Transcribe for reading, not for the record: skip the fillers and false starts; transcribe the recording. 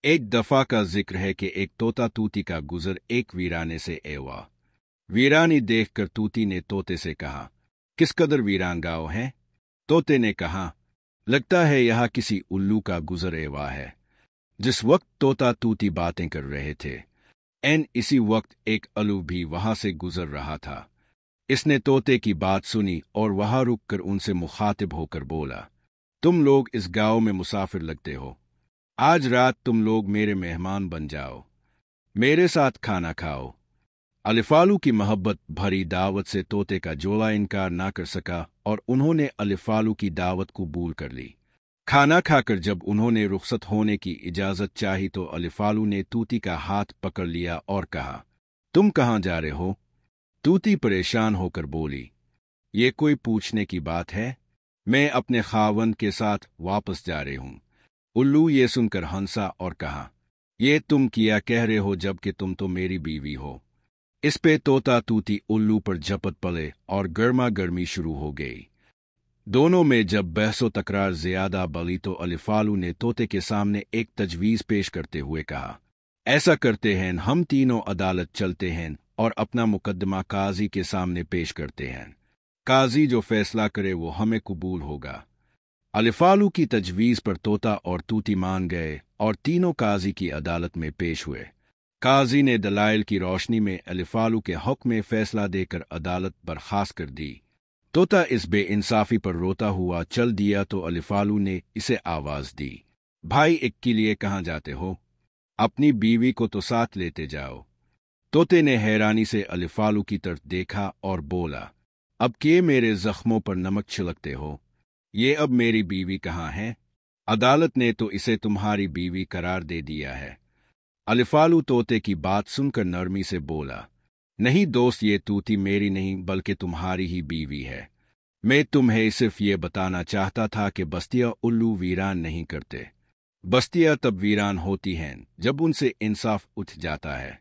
एक दफा का जिक्र है कि एक तोता तूती का गुजर एक वीराने से हुआ। वीरानी देखकर तूती ने तोते से कहा, किस कदर वीरान गांव है? तोते ने कहा, लगता है यहाँ किसी उल्लू का गुजर हुआ है। जिस वक्त तोता तूती बातें कर रहे थे, इसी वक्त एक उल्लू भी वहां से गुजर रहा था। इसने तोते की बात सुनी और वहां रुककर उनसे मुखातिब होकर बोला, तुम लोग इस गांव में मुसाफिर लगते हो। आज रात तुम लोग मेरे मेहमान बन जाओ, मेरे साथ खाना खाओ। अलिफालू की मोहब्बत भरी दावत से तोते का जोला इनकार ना कर सका और उन्होंने अलिफालू की दावत कबूल कर ली। खाना खाकर जब उन्होंने रुखसत होने की इजाजत चाही तो अलिफालू ने तूती का हाथ पकड़ लिया और कहा, तुम कहाँ जा रहे हो? तूती परेशान होकर बोली, ये कोई पूछने की बात है? मैं अपने खावंद के साथ वापस जा रही हूं। उल्लू ये सुनकर हंसा और कहा, ये तुम किया कह रहे हो जबकि तुम तो मेरी बीवी हो। इस पे तोता तूती उल्लू पर झपट पड़े और गर्मा गर्मी शुरू हो गई। दोनों में जब बहसो तकरार ज्यादा बढ़ी तो अलिफालू ने तोते के सामने एक तजवीज पेश करते हुए कहा, ऐसा करते हैं, हम तीनों अदालत चलते हैं और अपना मुकदमा काजी के सामने पेश करते हैं। काजी जो फैसला करे वो हमें कबूल होगा। अलिफालू की तजवीज पर तोता और तूती मान गए और तीनों काजी की अदालत में पेश हुए। काजी ने दलाइल की रोशनी में अलिफालू के हक में फैसला देकर अदालत बर्खास्त कर दी। तोता इस बेइंसाफी पर रोता हुआ चल दिया तो अलिफालू ने इसे आवाज दी, भाई एक के लिए कहाँ जाते हो? अपनी बीवी को तो साथ लेते जाओ। तोते ने हैरानी से अलिफालू की तरफ देखा और बोला, अब के मेरे जख्मों पर नमक छिड़कते हो? ये अब मेरी बीवी कहाँ है? अदालत ने तो इसे तुम्हारी बीवी करार दे दिया है। अलिफालू तोते की बात सुनकर नरमी से बोला, नहीं दोस्त, ये तूती मेरी नहीं बल्कि तुम्हारी ही बीवी है। मैं तुम्हें सिर्फ ये बताना चाहता था कि बस्तियां उल्लू वीरान नहीं करते। बस्तियां तब वीरान होती हैं जब उनसे इंसाफ उठ जाता है।